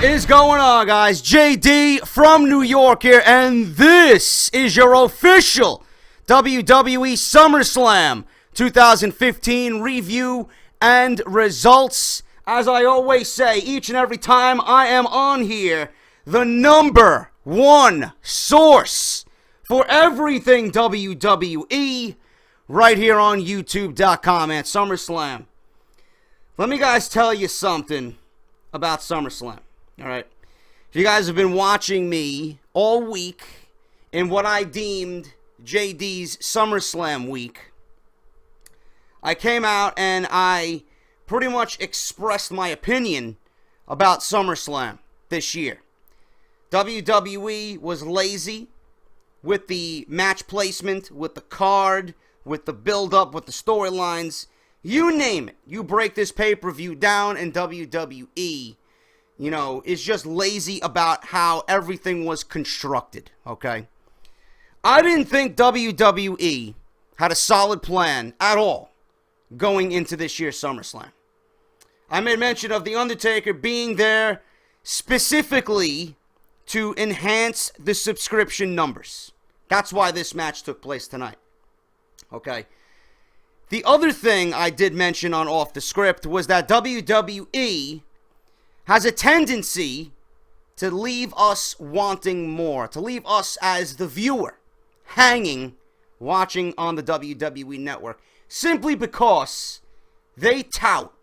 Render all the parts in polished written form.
What is going on, guys? JD from New York here, and this is your official WWE Summerslam 2015 review and results. As I always say, each and every time I am on here, the number one source for everything WWE right here on YouTube.com at SummerSlam. Let me guys tell you something about SummerSlam. All right. If you guys have been watching me all week in what I deemed JD's SummerSlam week, I came out and I pretty much expressed my opinion about SummerSlam this year. WWE was lazy with the match placement, with the card, with the build-up, with the storylines. You name it. You break this pay-per-view down, and WWE, is just lazy about how everything was constructed, okay? I didn't think WWE had a solid plan at all going into this year's SummerSlam. I made mention of The Undertaker being there specifically to enhance the subscription numbers. That's why this match took place tonight, okay? The other thing I did mention on Off The Script was that WWE has a tendency to leave us wanting more, to leave us as the viewer hanging, watching on the WWE Network, simply because they tout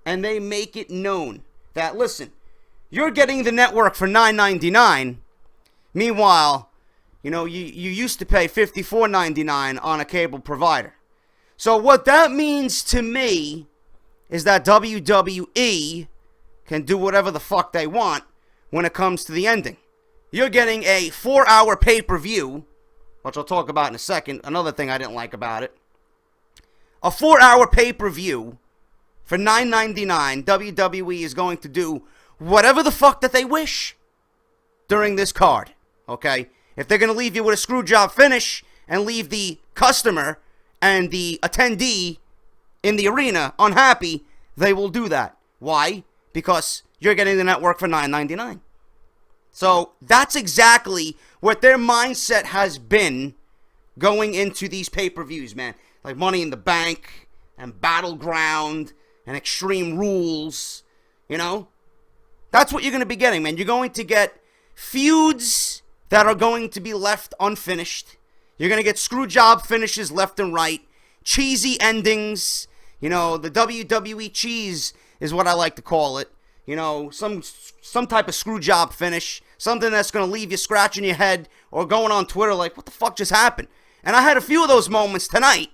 and they make it known that, listen, you're getting the network for $9.99. Meanwhile, you used to pay $54.99 on a cable provider. So what that means to me is that WWE can do whatever the fuck they want when it comes to the ending. You're getting a 4-hour pay-per-view, which I'll talk about in a second. Another thing I didn't like about it. A 4-hour pay-per-view for $9.99. WWE is going to do whatever the fuck that they wish during this card. Okay? If they're going to leave you with a screw job finish and leave the customer and the attendee in the arena unhappy, they will do that. Why? Because you're getting the network for $9.99. So that's exactly what their mindset has been going into these pay-per-views, man. Like Money in the Bank and Battleground and Extreme Rules, That's what you're going to be getting, man. You're going to get feuds that are going to be left unfinished. You're going to get screw job finishes left and right. Cheesy endings. The WWE cheese is what I like to call it. Some type of screw job finish. Something that's going to leave you scratching your head or going on Twitter like, what the fuck just happened? And I had a few of those moments tonight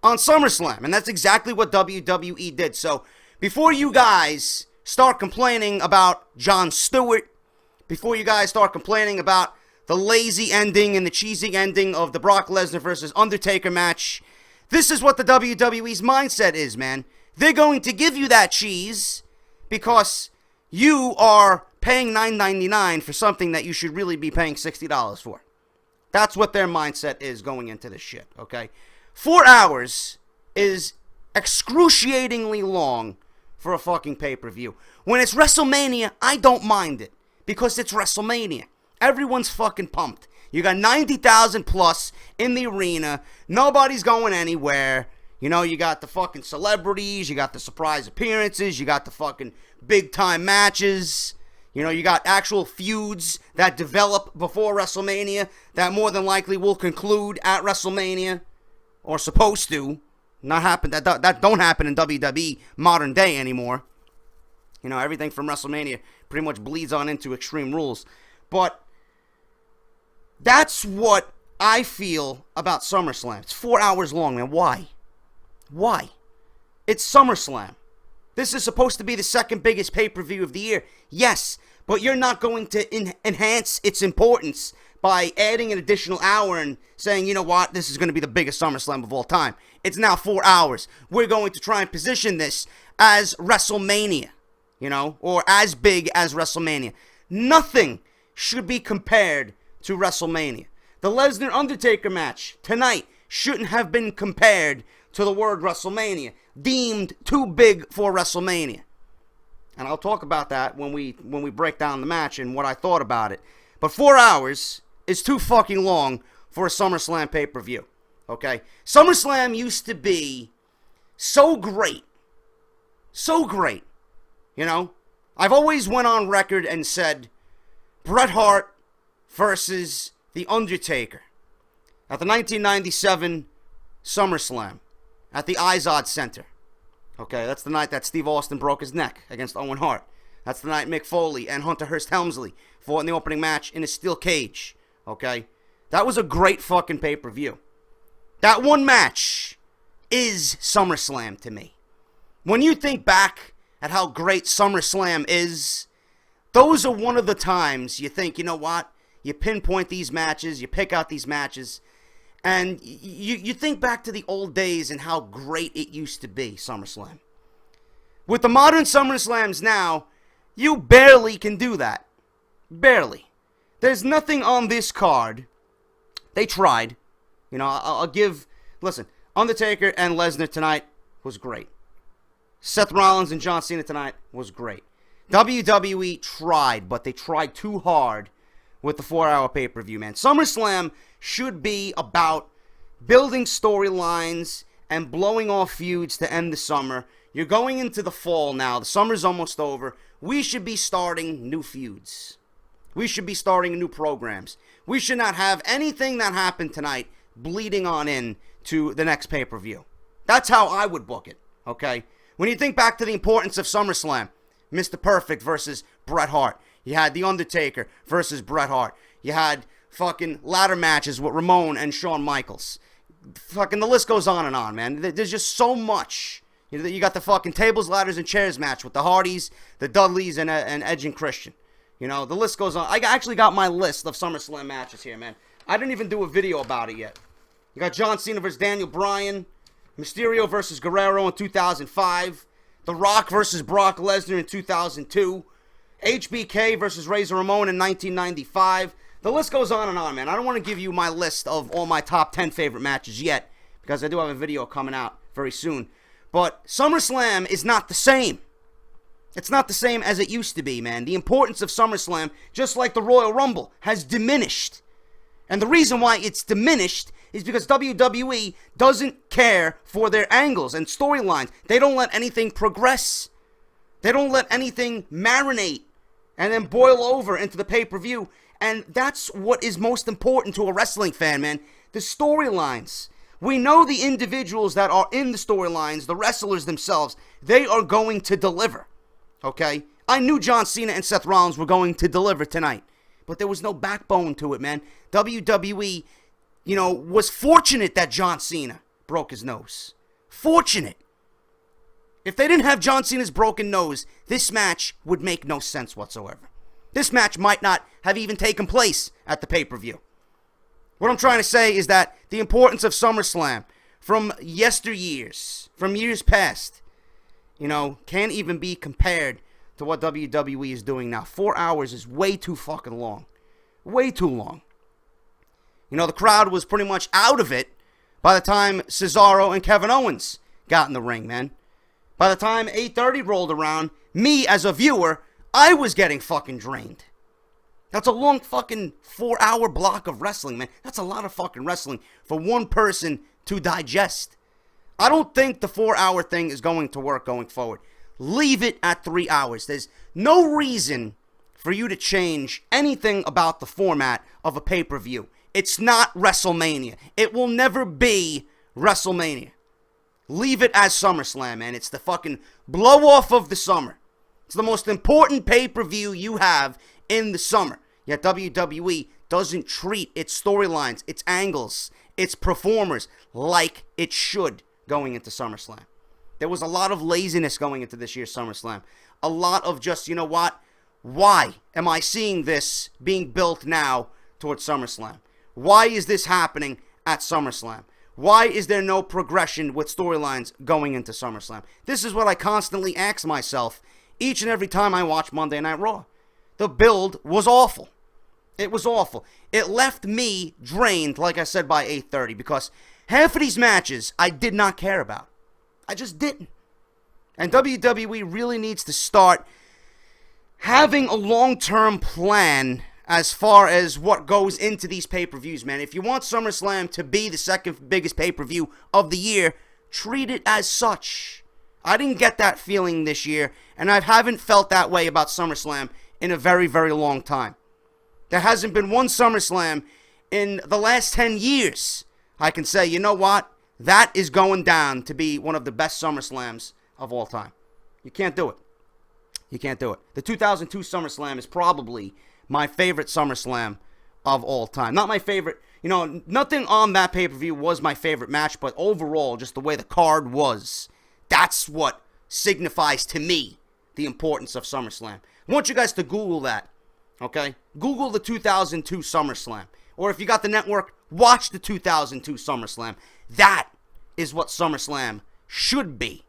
on SummerSlam. And that's exactly what WWE did. So before you guys start complaining about Jon Stewart, before you guys start complaining about the lazy ending and the cheesy ending of the Brock Lesnar versus Undertaker match, this is what the WWE's mindset is, man. They're going to give you that cheese because you are paying $9.99 for something that you should really be paying $60 for. That's what their mindset is going into this shit, okay? 4 hours is excruciatingly long for a fucking pay-per-view. When it's WrestleMania, I don't mind it because it's WrestleMania. Everyone's fucking pumped. You got 90,000 plus in the arena. Nobody's going anywhere. You got the fucking celebrities. You got the surprise appearances. You got the fucking big-time matches. You got actual feuds that develop before WrestleMania that more than likely will conclude at WrestleMania. Or supposed to. Not happen. That don't happen in WWE modern day anymore. Everything from WrestleMania pretty much bleeds on into Extreme Rules. But that's what I feel about SummerSlam. It's 4 hours long, man. Why? It's SummerSlam. This is supposed to be the second biggest pay-per-view of the year. Yes, but you're not going to enhance its importance by adding an additional hour and saying, you know what, this is going to be the biggest SummerSlam of all time. It's now 4 hours. We're going to try and position this as WrestleMania, or as big as WrestleMania. Nothing should be compared to WrestleMania. The Lesnar-Undertaker match tonight shouldn't have been compared to the word WrestleMania, deemed too big for WrestleMania. And I'll talk about that when we break down the match and what I thought about it. But 4 hours is too fucking long for a SummerSlam pay-per-view. Okay? SummerSlam used to be so great. So great. You know? I've always went on record and said Bret Hart versus The Undertaker at the 1997 SummerSlam at the Izod Center. Okay, that's the night that Steve Austin broke his neck against Owen Hart. That's the night Mick Foley and Hunter Hearst Helmsley fought in the opening match in a steel cage. Okay? That was a great fucking pay-per-view. That one match is SummerSlam to me. When you think back at how great SummerSlam is, those are one of the times you think, you know what? You pinpoint these matches, you pick out these matches, and you think back to the old days and how great it used to be, SummerSlam. With the modern SummerSlams now, you barely can do that. Barely. There's nothing on this card. They tried. You know, I'll give... Listen, Undertaker and Lesnar tonight was great. Seth Rollins and John Cena tonight was great. WWE tried, but they tried too hard with the 4-hour pay-per-view, man. SummerSlam should be about building storylines and blowing off feuds to end the summer. You're going into the fall now. The summer's almost over. We should be starting new feuds. We should be starting new programs. We should not have anything that happened tonight bleeding on in to the next pay-per-view. That's how I would book it, okay? When you think back to the importance of SummerSlam, Mr. Perfect versus Bret Hart. You had The Undertaker versus Bret Hart. You had fucking ladder matches with Ramon and Shawn Michaels. Fucking the list goes on and on, man. There's just so much. You got the fucking tables, ladders, and chairs match with the Hardys, the Dudleys, and Edge and Christian. You know, the list goes on. I actually got my list of SummerSlam matches here, man. I didn't even do a video about it yet. You got John Cena versus Daniel Bryan. Mysterio versus Guerrero in 2005. The Rock versus Brock Lesnar in 2002. HBK versus Razor Ramon in 1995. The list goes on and on, man. I don't want to give you my list of all my top 10 favorite matches yet, because I do have a video coming out very soon. But SummerSlam is not the same. It's not the same as it used to be, man. The importance of SummerSlam, just like the Royal Rumble, has diminished. And the reason why it's diminished is because WWE doesn't care for their angles and storylines. They don't let anything progress. They don't let anything marinate and then boil over into the pay-per-view. And that's what is most important to a wrestling fan, man. The storylines. We know the individuals that are in the storylines, the wrestlers themselves, they are going to deliver. Okay? I knew John Cena and Seth Rollins were going to deliver tonight. But there was no backbone to it, man. WWE, was fortunate that John Cena broke his nose. Fortunate. If they didn't have John Cena's broken nose, this match would make no sense whatsoever. This match might not have even taken place at the pay-per-view. What I'm trying to say is that the importance of SummerSlam from yesteryears, from years past, can't even be compared to what WWE is doing now. 4 hours is way too fucking long. Way too long. The crowd was pretty much out of it by the time Cesaro and Kevin Owens got in the ring, man. By the time 8:30 rolled around, me as a viewer, I was getting fucking drained. That's a long fucking 4-hour block of wrestling, man. That's a lot of fucking wrestling for one person to digest. I don't think the 4-hour thing is going to work going forward. Leave it at 3 hours. There's no reason for you to change anything about the format of a pay-per-view. It's not WrestleMania. It will never be WrestleMania. Leave it as SummerSlam, man. It's the fucking blow-off of the summer. It's the most important pay-per-view you have in the summer. Yet WWE doesn't treat its storylines, its angles, its performers like it should going into SummerSlam. There was a lot of laziness going into this year's SummerSlam. A lot of just, why am I seeing this being built now towards SummerSlam? Why is this happening at SummerSlam? Why is there no progression with storylines going into SummerSlam? This is what I constantly ask myself each and every time I watch Monday Night Raw. The build was awful. It was awful. It left me drained, like I said, by 8:30, because half of these matches I did not care about. I just didn't. And WWE really needs to start having a long-term plan as far as what goes into these pay-per-views, man. If you want SummerSlam to be the second biggest pay-per-view of the year, treat it as such. I didn't get that feeling this year, and I haven't felt that way about SummerSlam in a very, very long time. There hasn't been one SummerSlam in the last 10 years I can say, you know what? That is going down to be one of the best SummerSlams of all time. You can't do it. You can't do it. The 2002 SummerSlam is probably my favorite SummerSlam of all time. Not my favorite, nothing on that pay-per-view was my favorite match, but overall, just the way the card was, that's what signifies to me the importance of SummerSlam. I want you guys to Google that, okay? Google the 2002 SummerSlam. Or if you got the network, watch the 2002 SummerSlam. That is what SummerSlam should be.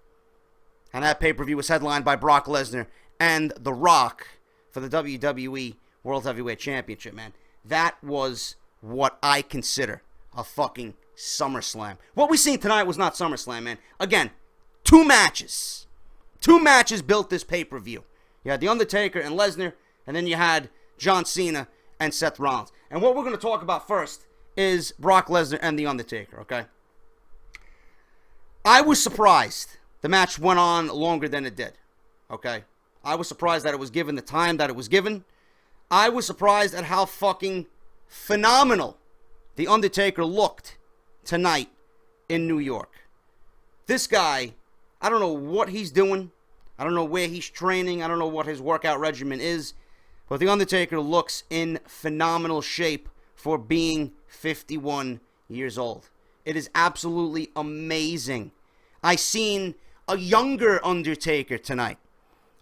And that pay-per-view was headlined by Brock Lesnar and The Rock for the WWE World Heavyweight Championship, man. That was what I consider a fucking SummerSlam. What we seen tonight was not SummerSlam, man. Again, two matches. Two matches built this pay-per-view. You had The Undertaker and Lesnar, and then you had John Cena and Seth Rollins. And what we're going to talk about first is Brock Lesnar and The Undertaker, okay? I was surprised the match went on longer than it did, okay? I was surprised that it was given the time that it was given. I was surprised at how fucking phenomenal The Undertaker looked tonight in New York. This guy, I don't know what he's doing. I don't know where he's training. I don't know what his workout regimen is. But The Undertaker looks in phenomenal shape for being 51 years old. It is absolutely amazing. I seen a younger Undertaker tonight.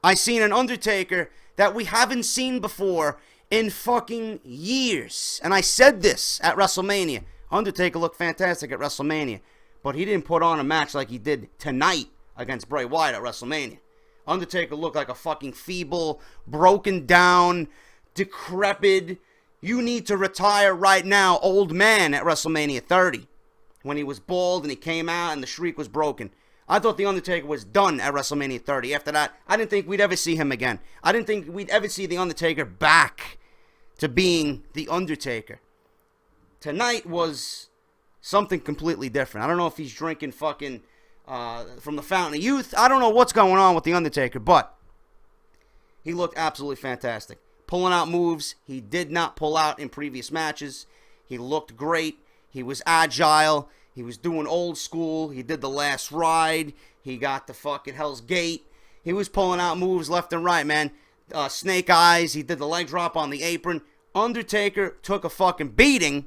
I seen an Undertaker that we haven't seen before in fucking years. And I said this at WrestleMania. Undertaker looked fantastic at WrestleMania. But he didn't put on a match like he did tonight against Bray Wyatt at WrestleMania. Undertaker looked like a fucking feeble, broken down, decrepit, you need to retire right now old man at WrestleMania 30. When he was bald and he came out and the shriek was broken. I thought The Undertaker was done at WrestleMania 30. After that, I didn't think we'd ever see him again. I didn't think we'd ever see The Undertaker back to being The Undertaker. Tonight was something completely different. I don't know if he's drinking fucking from the Fountain of Youth. I don't know what's going on with The Undertaker, but he looked absolutely fantastic. Pulling out moves he did not pull out in previous matches. He looked great. He was agile. He was doing old school. He did the last ride. He got the fucking Hell's Gate. He was pulling out moves left and right, man. Snake Eyes. He did the leg drop on the apron. Undertaker took a fucking beating,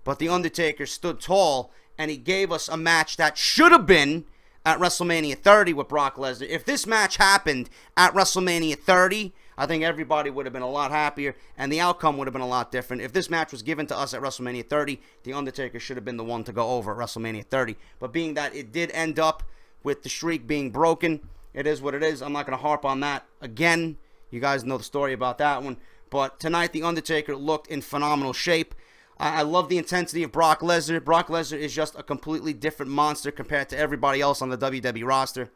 but The Undertaker stood tall, and he gave us a match that should have been at WrestleMania 30 with Brock Lesnar. If this match happened at WrestleMania 30, I think everybody would have been a lot happier, and the outcome would have been a lot different. If this match was given to us at WrestleMania 30, The Undertaker should have been the one to go over at WrestleMania 30. But being that it did end up with the streak being broken, it is what it is. I'm not going to harp on that again. You guys know the story about that one. But tonight, The Undertaker looked in phenomenal shape. I love the intensity of Brock Lesnar. Brock Lesnar is just a completely different monster compared to everybody else on the WWE roster.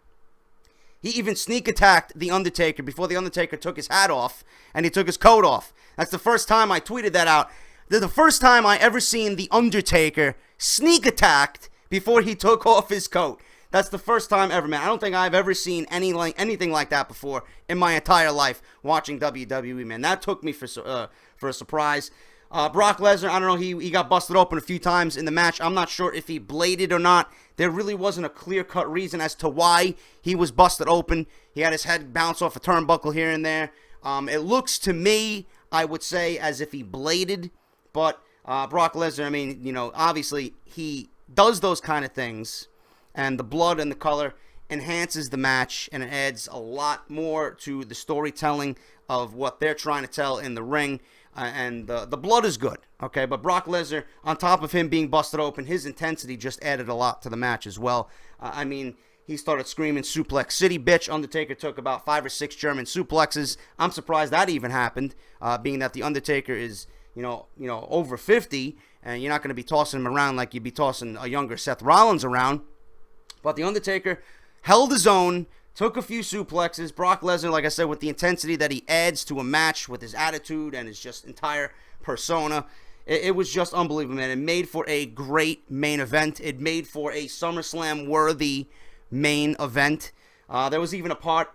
He even sneak attacked The Undertaker before The Undertaker took his hat off and he took his coat off. That's the first time I tweeted that out. The first time I ever seen The Undertaker sneak attacked before he took off his coat. That's the first time ever, man. I don't think I've ever seen anything like that before in my entire life watching WWE, man. That took me for a surprise. Brock Lesnar, I don't know, he got busted open a few times in the match. I'm not sure if he bladed or not. There really wasn't a clear-cut reason as to why he was busted open. He had his head bounce off a turnbuckle here and there. It looks to me, I would say, as if he bladed. But Brock Lesnar, I mean, obviously he does those kind of things. And the blood and the color enhances the match, and it adds a lot more to the storytelling of what they're trying to tell in the ring. And the blood is good, okay? But Brock Lesnar, on top of him being busted open, his intensity just added a lot to the match as well. I mean, he started screaming, "Suplex City, bitch." Undertaker took about 5 or 6 German suplexes. I'm surprised that even happened, being that The Undertaker is, over 50, and you're not going to be tossing him around like you'd be tossing a younger Seth Rollins around. But The Undertaker held his own, took a few suplexes. Brock Lesnar, like I said, with the intensity that he adds to a match with his attitude and his just entire persona, it was just unbelievable, man. It made for a great main event. It made for a SummerSlam-worthy main event. There was even a part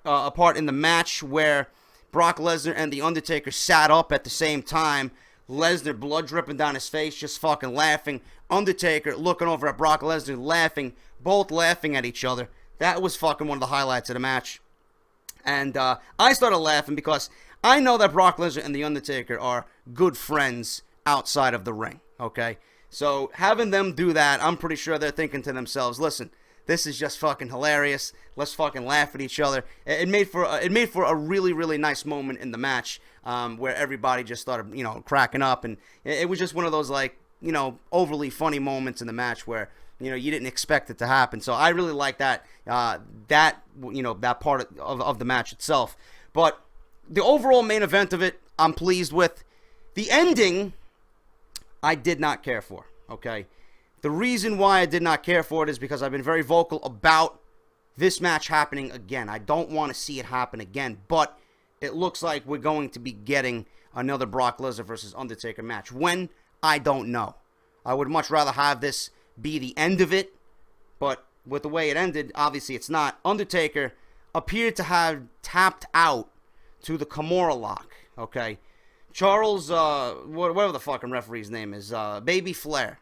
in the match where Brock Lesnar and The Undertaker sat up at the same time. Lesnar, blood dripping down his face, just fucking laughing. Undertaker looking over at Brock Lesnar, laughing. Both laughing at each other. That was fucking one of the highlights of the match. And I started laughing because I know that Brock Lesnar and The Undertaker are good friends outside of the ring, okay? So having them do that, I'm pretty sure they're thinking to themselves, listen, this is just fucking hilarious. Let's fucking laugh at each other. It made for a really, really nice moment in the match where everybody just started, cracking up. And it was just one of those, like, overly funny moments in the match where, you didn't expect it to happen. So I really like that part of the match itself. But the overall main event of it, I'm pleased with. The ending, I did not care for, okay? The reason why I did not care for it is because I've been very vocal about this match happening again. I don't want to see it happen again, but it looks like we're going to be getting another Brock Lesnar versus Undertaker match. When? I don't know. I would much rather have this be the end of it, but with the way it ended, obviously it's not. Undertaker appeared to have tapped out to the Kimura lock, okay? Charles, whatever the fucking referee's name is, Baby Flair,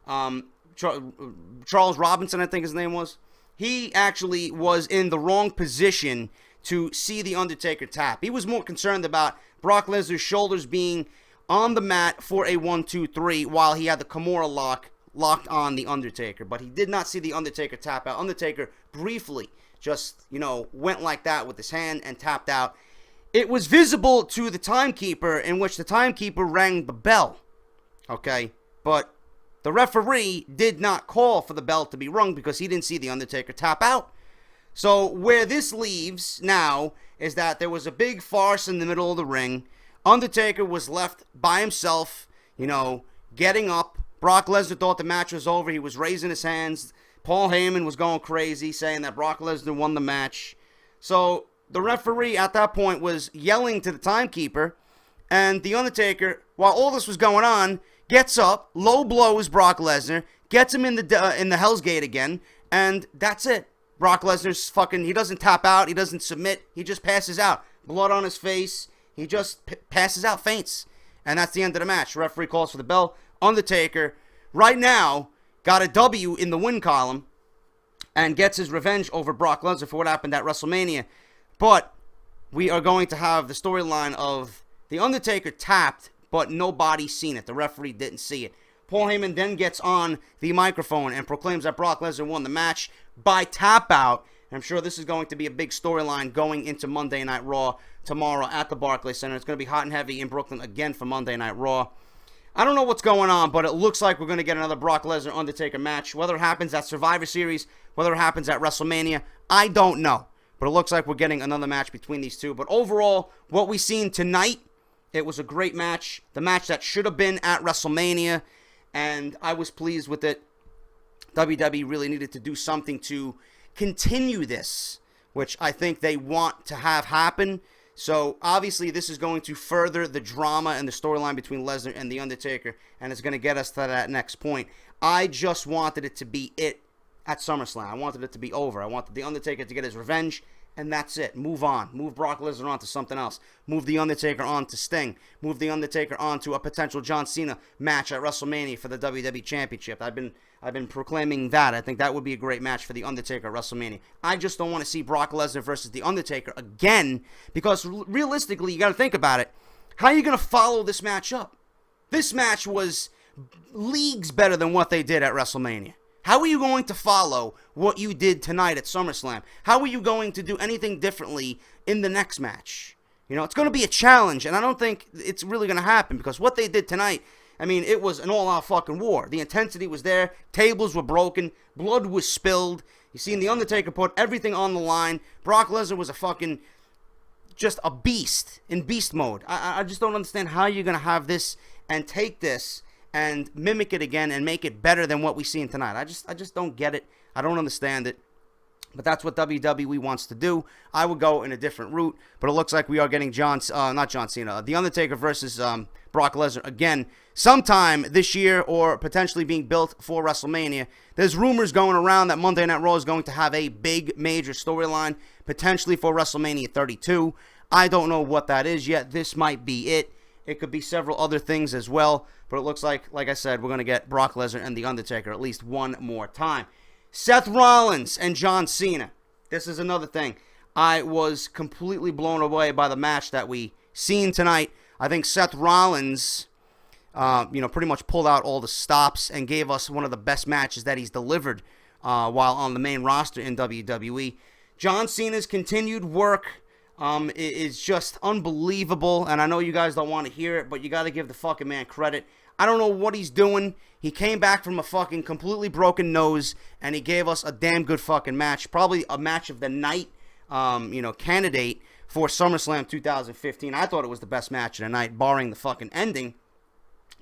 Charles Robinson, I think his name was. He actually was in the wrong position to see the Undertaker tap. He was more concerned about Brock Lesnar's shoulders being on the mat for a 1-2-3 while he had the Kimura locked on the Undertaker. But he did not see the Undertaker tap out. Undertaker briefly just, went like that with his hand and tapped out. It was visible to the timekeeper, in which the timekeeper rang the bell, okay? But the referee did not call for the bell to be rung because he didn't see the Undertaker tap out. So where this leaves now is that there was a big farce in the middle of the ring. Undertaker was left by himself, getting up. Brock Lesnar thought the match was over. He was raising his hands. Paul Heyman was going crazy, saying that Brock Lesnar won the match. So the referee at that point was yelling to the timekeeper, and The Undertaker, while all this was going on, gets up, low blows Brock Lesnar, gets him in the Hell's Gate again, and that's it. Brock Lesnar's he doesn't tap out, he doesn't submit, he just passes out. Blood on his face, he just passes out, faints. And that's the end of the match. Referee calls for the bell. Undertaker, right now, got a W in the win column and gets his revenge over Brock Lesnar for what happened at WrestleMania. But we are going to have the storyline of The Undertaker tapped, but nobody seen it. The referee didn't see it. Paul Heyman then gets on the microphone and proclaims that Brock Lesnar won the match by tap out. And I'm sure this is going to be a big storyline going into Monday Night Raw tomorrow at the Barclays Center. It's going to be hot and heavy in Brooklyn again for Monday Night Raw. I don't know what's going on, but it looks like we're going to get another Brock Lesnar Undertaker match. Whether it happens at Survivor Series, whether it happens at WrestleMania, I don't know. But it looks like we're getting another match between these two. But overall, what we've seen tonight, it was a great match. The match that should have been at WrestleMania, and I was pleased with it. WWE really needed to do something to continue this, which I think they want to have happen. So, obviously, this is going to further the drama and the storyline between Lesnar and The Undertaker, and it's going to get us to that next point. I just wanted it to be it at SummerSlam. I wanted it to be over. I wanted The Undertaker to get his revenge, and that's it. Move on. Move Brock Lesnar on to something else. Move The Undertaker on to Sting. Move The Undertaker on to a potential John Cena match at WrestleMania for the WWE Championship. I've been proclaiming that. I think that would be a great match for The Undertaker at WrestleMania. I just don't want to see Brock Lesnar versus The Undertaker again, because realistically, you got to think about it. How are you going to follow this match up? This match was leagues better than what they did at WrestleMania. How are you going to follow what you did tonight at SummerSlam? How are you going to do anything differently in the next match? It's going to be a challenge, and I don't think it's really going to happen, because what they did tonight, I mean, it was an all-out fucking war. The intensity was there. Tables were broken. Blood was spilled. You seen The Undertaker put everything on the line. Brock Lesnar was just a beast in beast mode. I just don't understand how you're going to have this and take this and mimic it again and make it better than what we seen tonight. I just don't get it. I don't understand it. But that's what WWE wants to do. I would go in a different route, but it looks like we are getting not John Cena, The Undertaker versus Brock Lesnar again sometime this year, or potentially being built for WrestleMania. There's rumors going around that Monday Night Raw is going to have a big, major storyline, potentially for WrestleMania 32. I don't know what that is yet. This might be it. It could be several other things as well, but it looks like I said, we're going to get Brock Lesnar and The Undertaker at least one more time. Seth Rollins and John Cena. This is another thing. I was completely blown away by the match that we seen tonight. I think Seth Rollins, pretty much pulled out all the stops and gave us one of the best matches that he's delivered while on the main roster in WWE. John Cena's continued work is just unbelievable, and I know you guys don't want to hear it, but you got to give the fucking man credit. I don't know what he's doing. He came back from a fucking completely broken nose, and he gave us a damn good fucking match. Probably a match of the night, candidate for SummerSlam 2015. I thought it was the best match of the night, barring the fucking ending.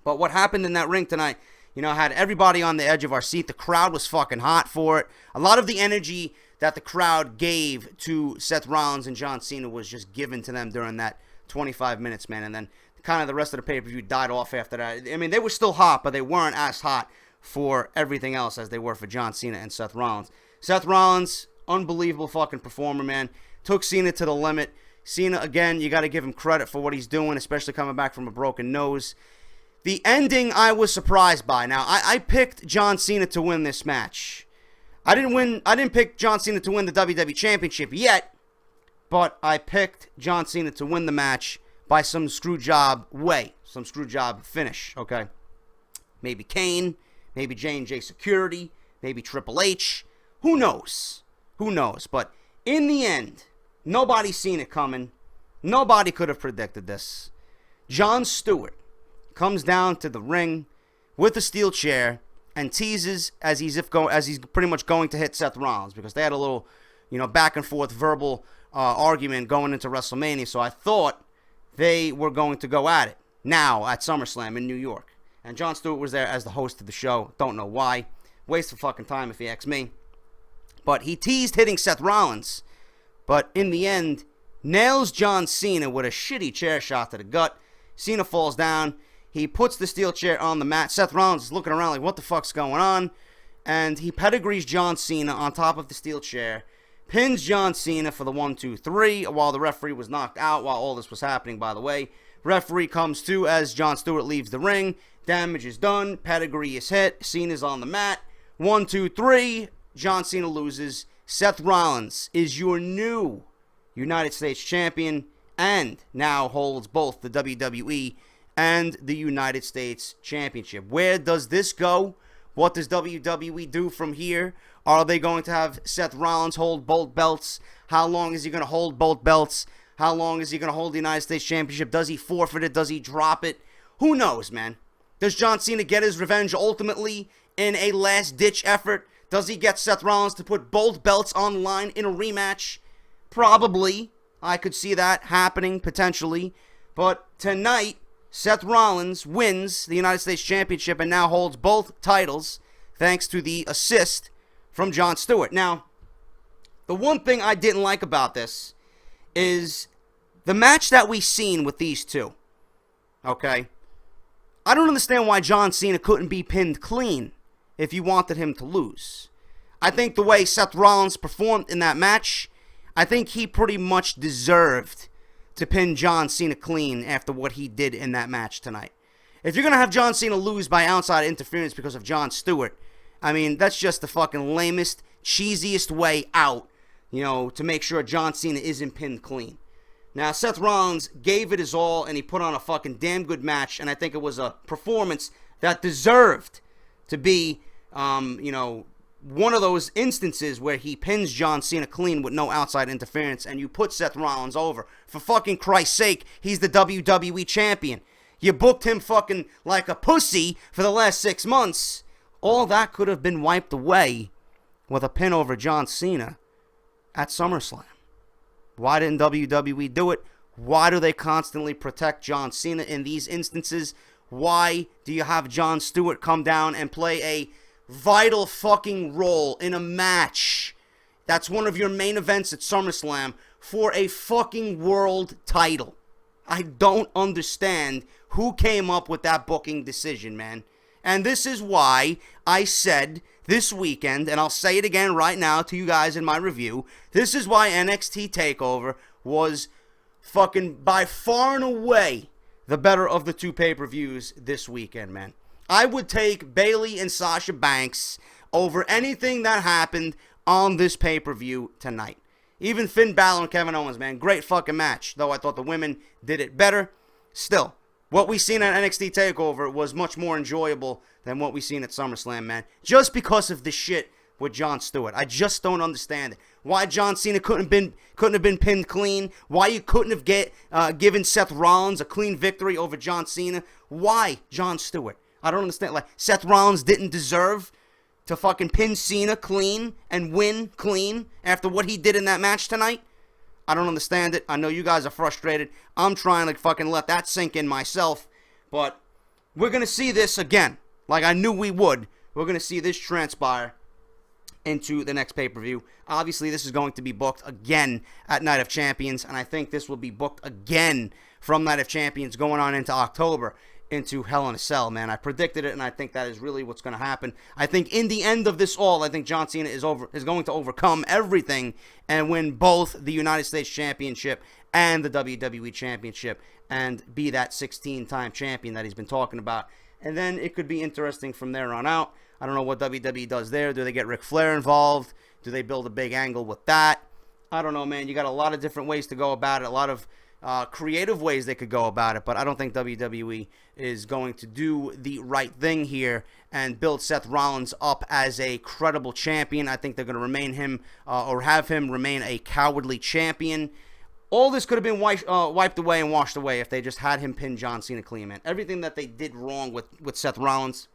But what happened in that ring tonight, had everybody on the edge of our seat. The crowd was fucking hot for it. A lot of the energy that the crowd gave to Seth Rollins and John Cena was just given to them during that 25 minutes, man. And then kind of the rest of the pay-per-view died off after that. I mean, they were still hot, but they weren't as hot for everything else as they were for John Cena and Seth Rollins. Seth Rollins, unbelievable fucking performer, man. Took Cena to the limit. Cena, again, you got to give him credit for what he's doing, especially coming back from a broken nose. The ending, I was surprised by. Now, I picked John Cena to win this match. I didn't pick John Cena to win the WWE Championship yet, but I picked John Cena to win the match by some screw job finish, okay? Maybe Kane, maybe J&J Security, maybe Triple H. Who knows? But in the end, nobody seen it coming. Nobody could have predicted this. Jon Stewart comes down to the ring with a steel chair and teases as he's pretty much going to hit Seth Rollins, because they had a little, back and forth verbal argument going into WrestleMania. So I thought they were going to go at it now at SummerSlam in New York. And Jon Stewart was there as the host of the show. Don't know why. Waste of fucking time if you ask me. But he teased hitting Seth Rollins, but in the end, nails John Cena with a shitty chair shot to the gut. Cena falls down. He puts the steel chair on the mat. Seth Rollins is looking around like, what the fuck's going on? And he pedigrees John Cena on top of the steel chair, pins John Cena for the 1-2-3 while the referee was knocked out while all this was happening, by the way. Referee comes to as Jon Stewart leaves the ring. Damage is done. Pedigree is hit. Cena's on the mat. 1-2-3. John Cena loses. Seth Rollins is your new United States champion and now holds both the WWE and the United States Championship. Where does this go? What does WWE do from here? Are they going to have Seth Rollins hold both belts? How long is he going to hold both belts? How long is he going to hold the United States Championship? Does he forfeit it? Does he drop it? Who knows, man? Does John Cena get his revenge ultimately in a last-ditch effort? Does he get Seth Rollins to put both belts on the line in a rematch? Probably. I could see that happening, potentially. But tonight, Seth Rollins wins the United States Championship and now holds both titles thanks to the assist from Jon Stewart. Now, the one thing I didn't like about this is the match that we seen with these two. Okay? I don't understand why John Cena couldn't be pinned clean if you wanted him to lose. I think the way Seth Rollins performed in that match, I think he pretty much deserved to pin John Cena clean after what he did in that match tonight. If you're going to have John Cena lose by outside interference because of Jon Stewart, I mean, that's just the fucking lamest, cheesiest way out, to make sure John Cena isn't pinned clean. Now, Seth Rollins gave it his all, and he put on a fucking damn good match, and I think it was a performance that deserved to be, one of those instances where he pins John Cena clean with no outside interference, and you put Seth Rollins over. For fucking Christ's sake, he's the WWE champion. You booked him fucking like a pussy for the last 6 months. All that could have been wiped away with a pin over John Cena at SummerSlam. Why didn't WWE do it? Why do they constantly protect John Cena in these instances? Why do you have Jon Stewart come down and play a vital fucking role in a match That's one of your main events at SummerSlam for a fucking world title. I don't understand who came up with that booking decision, man. And this is why I said this weekend, and I'll say it again right now to you guys in my review, this is why NXT TakeOver was fucking by far and away the better of the two pay-per-views this weekend, man. I would take Bayley and Sasha Banks over anything that happened on this pay-per-view tonight. Even Finn Balor and Kevin Owens, man, great fucking match. Though I thought the women did it better. Still, what we seen at NXT TakeOver was much more enjoyable than what we seen at SummerSlam, man. Just because of the shit with Jon Stewart. I just don't understand it. Why John Cena couldn't have been pinned clean. Why you couldn't have given Seth Rollins a clean victory over John Cena. Why Jon Stewart? I don't understand. Like, Seth Rollins didn't deserve to fucking pin Cena clean and win clean after what he did in that match tonight. I don't understand it. I know you guys are frustrated. I'm trying to fucking let that sink in myself. But we're going to see this again. Like I knew we would. We're going to see this transpire into the next pay-per-view. Obviously, this is going to be booked again at Night of Champions. And I think this will be booked again from Night of Champions going on into October. Into Hell in a Cell, man. I predicted it, and I think that is really what's going to happen. I think in the end of this all, I think John Cena is going to overcome everything and win both the United States Championship and the WWE Championship and be that 16-time champion that he's been talking about. And then it could be interesting from there on out. I don't know what WWE does there. Do they get Ric Flair involved? Do they build a big angle with that? I don't know, man. You got a lot of different ways to go about it, a lot of creative ways they could go about it, but I don't think WWE is going to do the right thing here and build Seth Rollins up as a credible champion. I think they're going to remain him or have him remain a cowardly champion. All this could have been wiped away and washed away if they just had him pin John Cena clean, man. Everything that they did wrong with Seth Rollins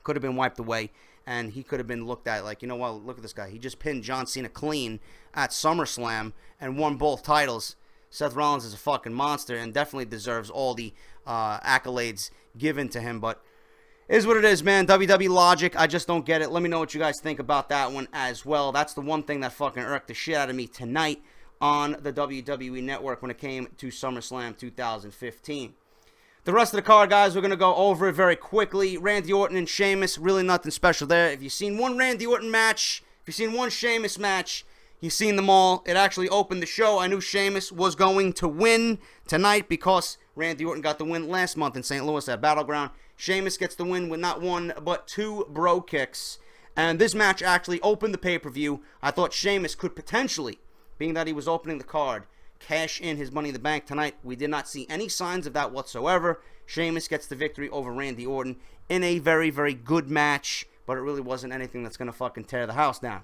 could have been wiped away, and he could have been looked at like, you know what, look at this guy. He just pinned John Cena clean at SummerSlam and won both titles. Seth Rollins is a fucking monster and definitely deserves all the accolades given to him. But it is what it is, man. WWE logic, I just don't get it. Let me know what you guys think about that one as well. That's the one thing that fucking irked the shit out of me tonight on the WWE Network when it came to SummerSlam 2015. The rest of the card, guys, we're going to go over it very quickly. Randy Orton and Sheamus, really nothing special there. If you've seen one Randy Orton match, if you've seen one Sheamus match, you've seen them all. It actually opened the show. I knew Sheamus was going to win tonight because Randy Orton got the win last month in St. Louis at Battleground. Sheamus gets the win with not one but two bro kicks. And this match actually opened the pay-per-view. I thought Sheamus could potentially, being that he was opening the card, cash in his Money in the Bank tonight. We did not see any signs of that whatsoever. Sheamus gets the victory over Randy Orton in a very, very good match. But it really wasn't anything that's going to fucking tear the house down.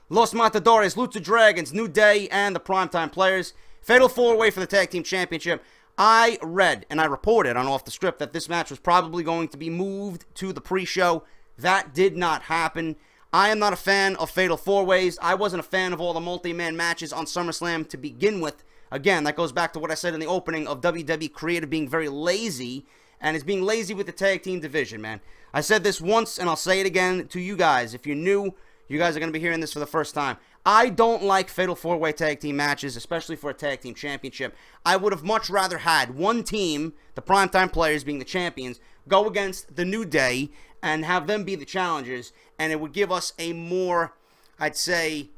Los Matadores, Lucha Dragons, New Day, and the Primetime Players. Fatal 4-Way for the Tag Team Championship. I read and I reported on Off The Script that this match was probably going to be moved to the pre-show. That did not happen. I am not a fan of Fatal 4-Ways. I wasn't a fan of all the multi-man matches on SummerSlam to begin with. Again, that goes back to what I said in the opening of WWE Creative being very lazy, and it's being lazy with the tag team division, man. I said this once, and I'll say it again to you guys. If you're new, you guys are going to be hearing this for the first time. I don't like Fatal 4-Way tag team matches, especially for a tag team championship. I would have much rather had one team, the Primetime Players being the champions, go against the New Day and have them be the challengers, and it would give us a more, I'd say,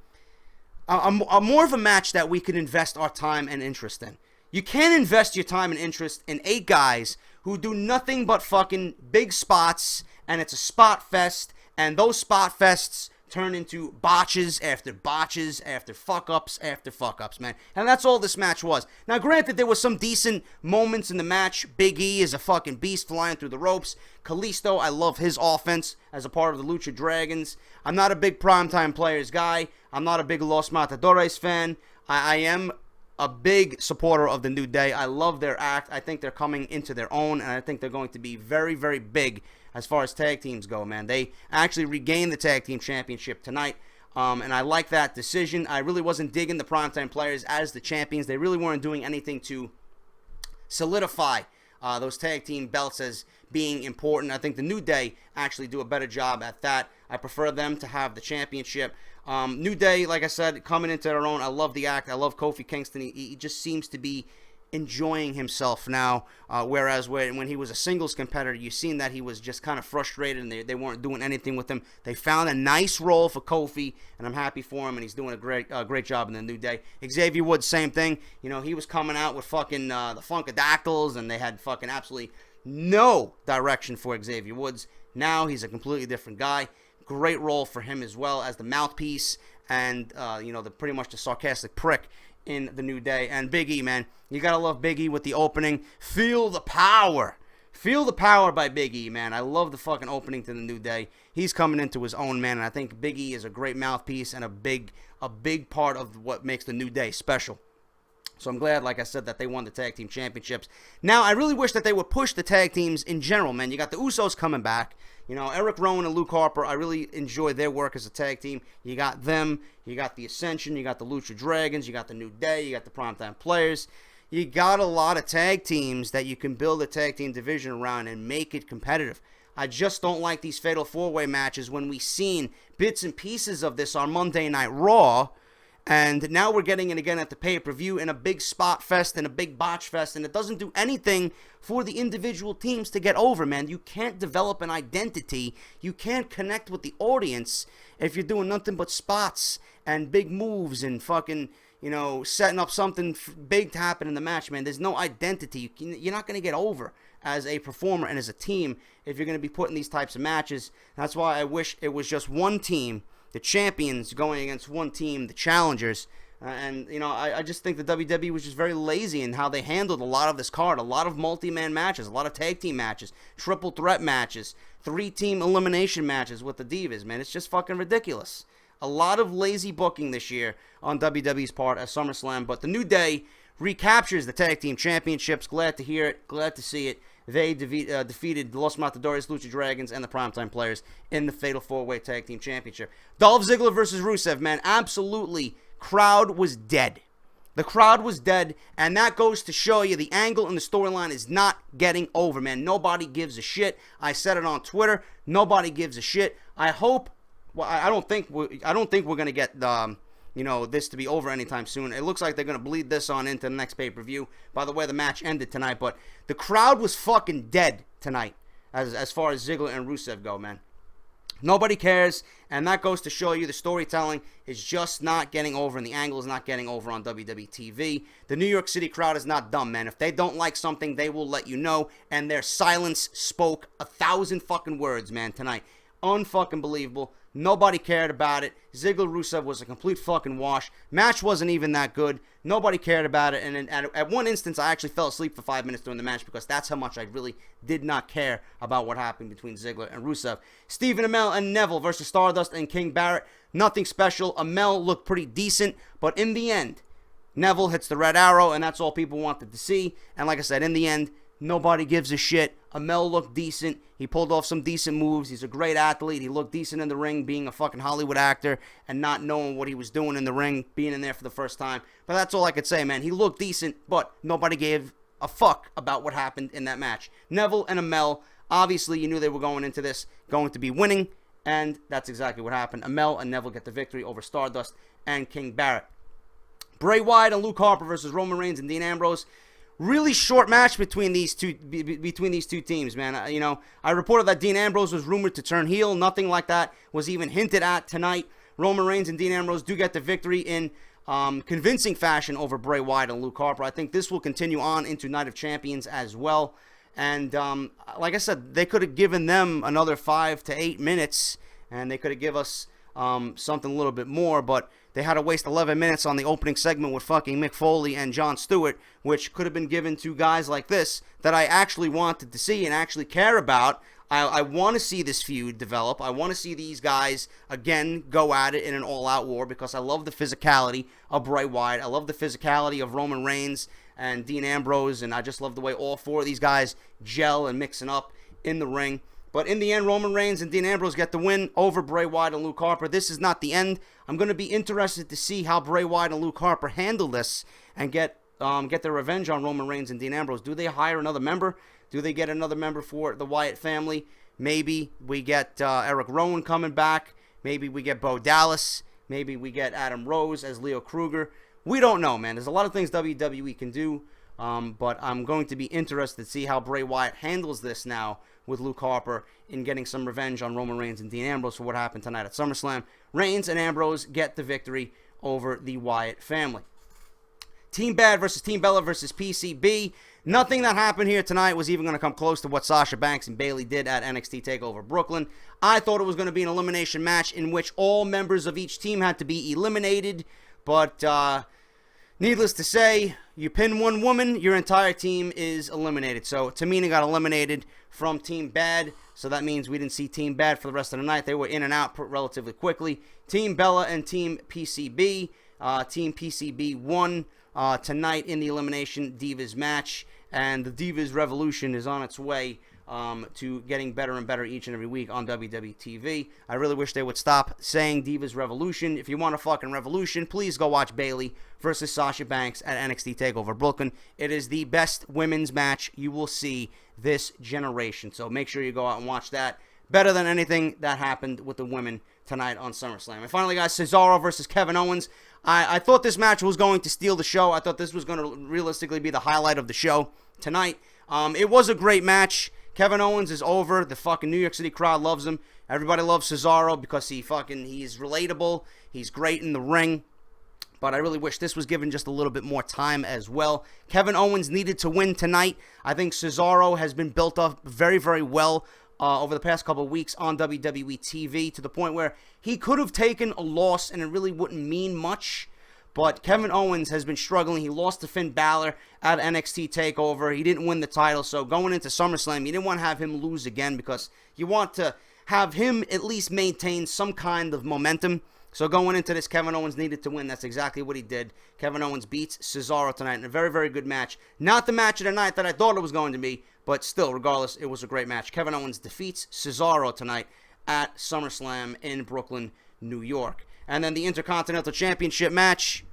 a more of a match that we could invest our time and interest in. You can't invest your time and interest in 8 guys who do nothing but fucking big spots, and it's a spot fest, and those spot fests turn into botches after fuck-ups after fuck-ups, man. And that's all this match was. Now, granted, there was some decent moments in the match. Big E is a fucking beast flying through the ropes. Kalisto, I love his offense as a part of the Lucha Dragons. I'm not a big Primetime Players guy. I'm not a big Los Matadores fan. I am a big supporter of the New Day. I love their act. I think they're coming into their own, and I think they're going to be very, very big as far as tag teams go, man. They actually regained the tag team championship tonight, and I like that decision. I really wasn't digging the Primetime Players as the champions. They really weren't doing anything to solidify those tag team belts as being important. I think the New Day actually do a better job at that. I prefer them to have the championship. New Day, like I said, coming into their own. I love the act. I love Kofi Kingston. He just seems to be enjoying himself now, whereas when he was a singles competitor, you seen that he was just kind of frustrated and they weren't doing anything with him. They found a nice role for Kofi, and I'm happy for him, and he's doing a great job in the New Day. Xavier Woods, same thing. You know, he was coming out with fucking the Funkadactyls, and they had fucking absolutely no direction for Xavier Woods. Now he's a completely different guy. Great role for him as well as the mouthpiece and pretty much the sarcastic prick in the New Day. And Big E, man, you gotta love Big E with the opening. Feel the power by Big E, man. I love the fucking opening to the New Day. He's coming into his own, man, and I think Big E is a great mouthpiece and a big part of what makes the New Day special. So I'm glad, like I said, that they won the tag team championships. Now, I really wish that they would push the tag teams in general, man. You got the Usos coming back. You know, Eric Rowan and Luke Harper, I really enjoy their work as a tag team. You got them. You got the Ascension. You got the Lucha Dragons. You got the New Day. You got the Primetime Players. You got a lot of tag teams that you can build a tag team division around and make it competitive. I just don't like these Fatal 4-Way matches when we've seen bits and pieces of this on Monday Night Raw. And now we're getting it again at the pay-per-view in a big spot fest and a big botch fest, and it doesn't do anything for the individual teams to get over, man. You can't develop an identity. You can't connect with the audience if you're doing nothing but spots and big moves and fucking, setting up something big to happen in the match, man. There's no identity. You're not going to get over as a performer and as a team if you're going to be put in these types of matches. That's why I wish it was just one team, the champions going against one team, the challengers. I just think the WWE was just very lazy in how they handled a lot of this card. A lot of multi-man matches, a lot of tag team matches, triple threat matches, 3-team elimination matches with the Divas, man. It's just fucking ridiculous. A lot of lazy booking this year on WWE's part at SummerSlam, but the New Day recaptures the tag team championships. Glad to hear it. Glad to see it. They defeated Los Matadores, Lucha Dragons, and the Primetime Players in the Fatal 4-Way Tag Team Championship. Dolph Ziggler versus Rusev, man, absolutely. Crowd was dead. The crowd was dead, and that goes to show you the angle and the storyline is not getting over, man. Nobody gives a shit. I said it on Twitter. Nobody gives a shit. I hope. Well, I don't think we're gonna get this to be over anytime soon. It looks like they're going to bleed this on into the next pay-per-view. By the way, the match ended tonight, but the crowd was fucking dead tonight as far as Ziggler and Rusev go, man. Nobody cares, and that goes to show you the storytelling is just not getting over, and the angle is not getting over on WWE TV. The New York City crowd is not dumb, man. If they don't like something, they will let you know, and their silence spoke 1,000 fucking words, man, tonight. Unfucking believable. Nobody cared about it. Ziggler-Rusev was a complete fucking wash. Match wasn't even that good. Nobody cared about it. And at one instance, I actually fell asleep for 5 minutes during the match because that's how much I really did not care about what happened between Ziggler and Rusev. Stephen Amell and Neville versus Stardust and King Barrett. Nothing special. Amell looked pretty decent. But in the end, Neville hits the red arrow, and that's all people wanted to see. And like I said, in the end, nobody gives a shit. Amell looked decent. He pulled off some decent moves. He's a great athlete. He looked decent in the ring, being a fucking Hollywood actor and not knowing what he was doing in the ring, being in there for the first time. But that's all I could say, man. He looked decent, but nobody gave a fuck about what happened in that match. Neville and Amell, obviously you knew they were going into this, going to be winning, and that's exactly what happened. Amell and Neville get the victory over Stardust and King Barrett. Bray Wyatt and Luke Harper versus Roman Reigns and Dean Ambrose. Really short match between these two teams, man. I reported that Dean Ambrose was rumored to turn heel. Nothing like that was even hinted at tonight. Roman Reigns and Dean Ambrose do get the victory in convincing fashion over Bray Wyatt and Luke Harper. I think this will continue on into Night of Champions as well. And like I said, they could have given them another 5 to 8 minutes, and they could have given us something a little bit more, but they had to waste 11 minutes on the opening segment with fucking Mick Foley and Jon Stewart, which could have been given to guys like this that I actually wanted to see and actually care about. I want to see this feud develop. I want to see these guys, again, go at it in an all-out war because I love the physicality of Bray Wyatt. I love the physicality of Roman Reigns and Dean Ambrose, and I just love the way all four of these guys gel and mixing up in the ring. But in the end, Roman Reigns and Dean Ambrose get the win over Bray Wyatt and Luke Harper. This is not the end. I'm going to be interested to see how Bray Wyatt and Luke Harper handle this and get get their revenge on Roman Reigns and Dean Ambrose? Do they hire another member? Do they get another member for the Wyatt family? Maybe we get Eric Rowan coming back. Maybe we get Bo Dallas. Maybe we get Adam Rose as Leo Kruger. We don't know, man. There's a lot of things WWE can do, but I'm going to be interested to see how Bray Wyatt handles this now with Luke Harper in getting some revenge on Roman Reigns and Dean Ambrose for what happened tonight at SummerSlam. Reigns and Ambrose get the victory over the Wyatt family. Team Bad versus Team Bella versus PCB. Nothing that happened here tonight was even going to come close to what Sasha Banks and Bayley did at NXT TakeOver Brooklyn. I thought it was going to be an elimination match in which all members of each team had to be eliminated, but needless to say, you pin one woman, your entire team is eliminated. So Tamina got eliminated from Team Bad, so that means we didn't see Team Bad for the rest of the night. They were in and out relatively quickly. Team Bella and Team PCB. Team PCB won tonight in the Elimination Divas match, and the Divas Revolution is on its way to getting better and better each and every week on WWE TV. I really wish they would stop saying Divas Revolution. If you want a fucking revolution, please go watch Bayley versus Sasha Banks at NXT TakeOver Brooklyn. It is the best women's match you will see this generation, so make sure you go out and watch that. Better than anything that happened with the women tonight on SummerSlam. And finally, guys, Cesaro versus Kevin Owens. I thought this match was going to steal the show. I thought this was going to realistically be the highlight of the show tonight. It was a great match. Kevin Owens is over. The fucking New York City crowd loves him. Everybody loves Cesaro because he's relatable. He's great in the ring. But I really wish this was given just a little bit more time as well. Kevin Owens needed to win tonight. I think Cesaro has been built up very, very well over the past couple of weeks on WWE TV to the point where he could have taken a loss and it really wouldn't mean much. But Kevin Owens has been struggling. He lost to Finn Balor at NXT TakeOver. He didn't win the title. So going into SummerSlam, you didn't want to have him lose again because you want to have him at least maintain some kind of momentum. So going into this, Kevin Owens needed to win. That's exactly what he did. Kevin Owens beats Cesaro tonight in a very, very good match. Not the match of the night that I thought it was going to be, but still, regardless, it was a great match. Kevin Owens defeats Cesaro tonight at SummerSlam in Brooklyn, New York. And then the Intercontinental Championship match.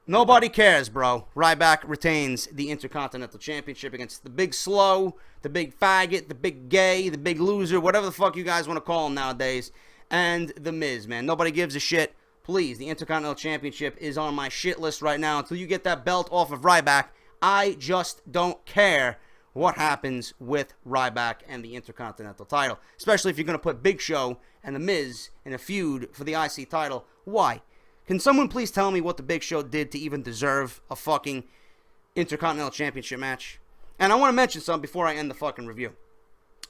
Nobody cares, bro. Ryback retains the Intercontinental Championship against the big slow, the big faggot, the big gay, the big loser, whatever the fuck you guys want to call him nowadays, and The Miz, man. Nobody gives a shit. Please, the Intercontinental Championship is on my shit list right now. Until you get that belt off of Ryback, I just don't care what happens with Ryback and the Intercontinental title. Especially if you're going to put Big Show and The Miz in a feud for the IC title. Why? Can someone please tell me what the Big Show did to even deserve a fucking Intercontinental Championship match? And I want to mention something before I end the fucking review.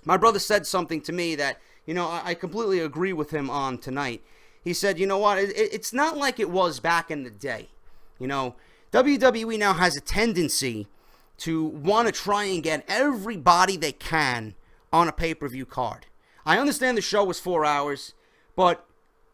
My brother said something to me that, you know, I completely agree with him on tonight. He said, you know what, it's not like it was back in the day. You know, WWE now has a tendency to want to try and get everybody they can on a pay-per-view card. I understand the show was 4 hours, but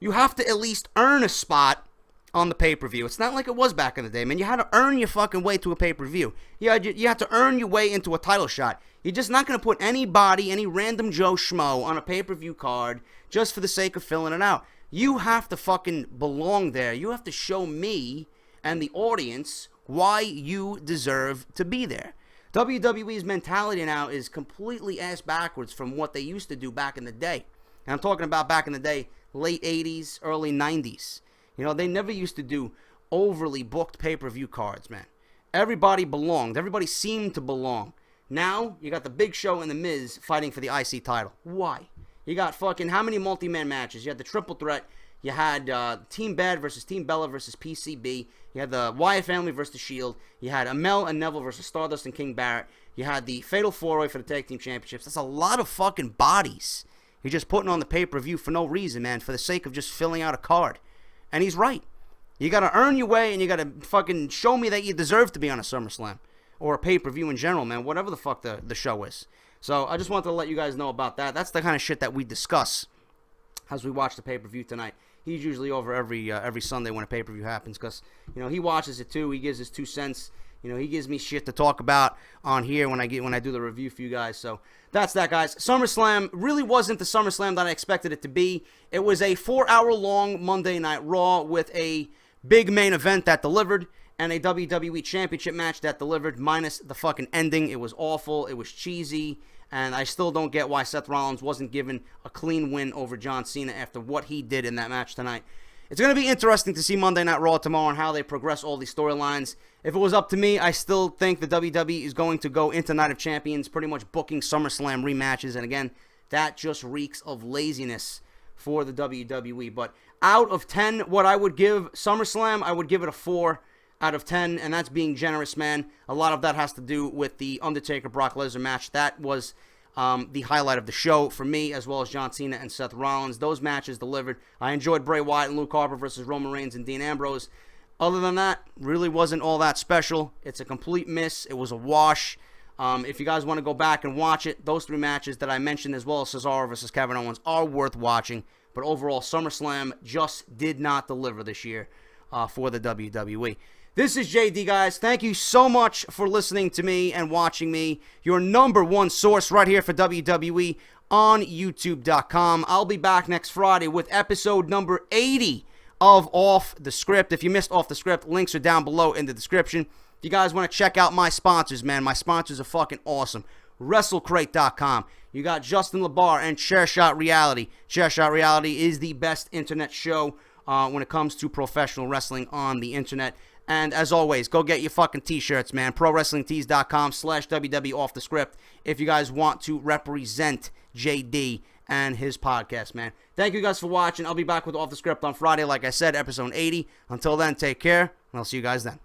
you have to at least earn a spot on the pay-per-view. It's not like it was back in the day, man. You had to earn your fucking way to a pay-per-view. You had to earn your way into a title shot. You're just not going to put anybody, any random Joe Schmo on a pay-per-view card just for the sake of filling it out. You have to fucking belong there. You have to show me and the audience why you deserve to be there. WWE's mentality now is completely ass backwards from what they used to do back in the day. And I'm talking about back in the day, late 80s, early 90s. You know, they never used to do overly booked pay-per-view cards, man. Everybody belonged. Everybody seemed to belong. Now, you got the Big Show and The Miz fighting for the IC title. Why? You got fucking how many multi-man matches? You had the triple threat. You had Team Bad versus Team Bella versus PCB. You had the Wyatt family versus The Shield. You had Amel and Neville versus Stardust and King Barrett. You had the Fatal 4-Way for the Tag Team Championships. That's a lot of fucking bodies you're just putting on the pay-per-view for no reason, man, for the sake of just filling out a card. And he's right. You got to earn your way, and you got to fucking show me that you deserve to be on a SummerSlam or a pay-per-view in general, man, whatever the fuck the show is. So I just wanted to let you guys know about that. That's the kind of shit that we discuss as we watch the pay-per-view tonight. He's usually over every Sunday when a pay-per-view happens because, you know, he watches it too. He gives his 2 cents. You know, he gives me shit to talk about on here when I do the review for you guys. So that's that, guys. SummerSlam really wasn't the SummerSlam that I expected it to be. It was a 4-hour-long Monday Night Raw with a big main event that delivered. and a WWE Championship match that delivered, minus the fucking ending. It was awful. It was cheesy. And I still don't get why Seth Rollins wasn't given a clean win over John Cena after what he did in that match tonight. It's going to be interesting to see Monday Night Raw tomorrow and how they progress all these storylines. If it was up to me, I still think the WWE is going to go into Night of Champions, pretty much booking SummerSlam rematches. And again, that just reeks of laziness for the WWE. But out of 10, what I would give SummerSlam, I would give it a 4 out of 10, and that's being generous, man. A lot of that has to do with the Undertaker Brock Lesnar match. That was the highlight of the show for me, as well as John Cena and Seth Rollins. Those matches delivered. I enjoyed Bray Wyatt and Luke Harper versus Roman Reigns and Dean Ambrose. Other than that, really wasn't all that special. It's a complete miss. It was a wash. If you guys want to go back and watch it, those 3 matches that I mentioned, as well as Cesaro versus Kevin Owens, are worth watching. But overall, SummerSlam just did not deliver this year for the WWE. This is JD, guys. Thank you so much for listening to me and watching me. Your #1 source right here for WWE on YouTube.com. I'll be back next Friday with episode number 80 of Off The Script. If you missed Off The Script, links are down below in the description. If you guys want to check out my sponsors, man, my sponsors are fucking awesome. WrestleCrate.com. You got Justin LaBar and Chairshot Reality. Chairshot Reality is the best internet show when it comes to professional wrestling on the internet. And as always, go get your fucking t-shirts, man. ProWrestlingTees.com/WWE Off The Script if you guys want to represent JD and his podcast, man. Thank you guys for watching. I'll be back with Off The Script on Friday, like I said, episode 80. Until then, take care, and I'll see you guys then.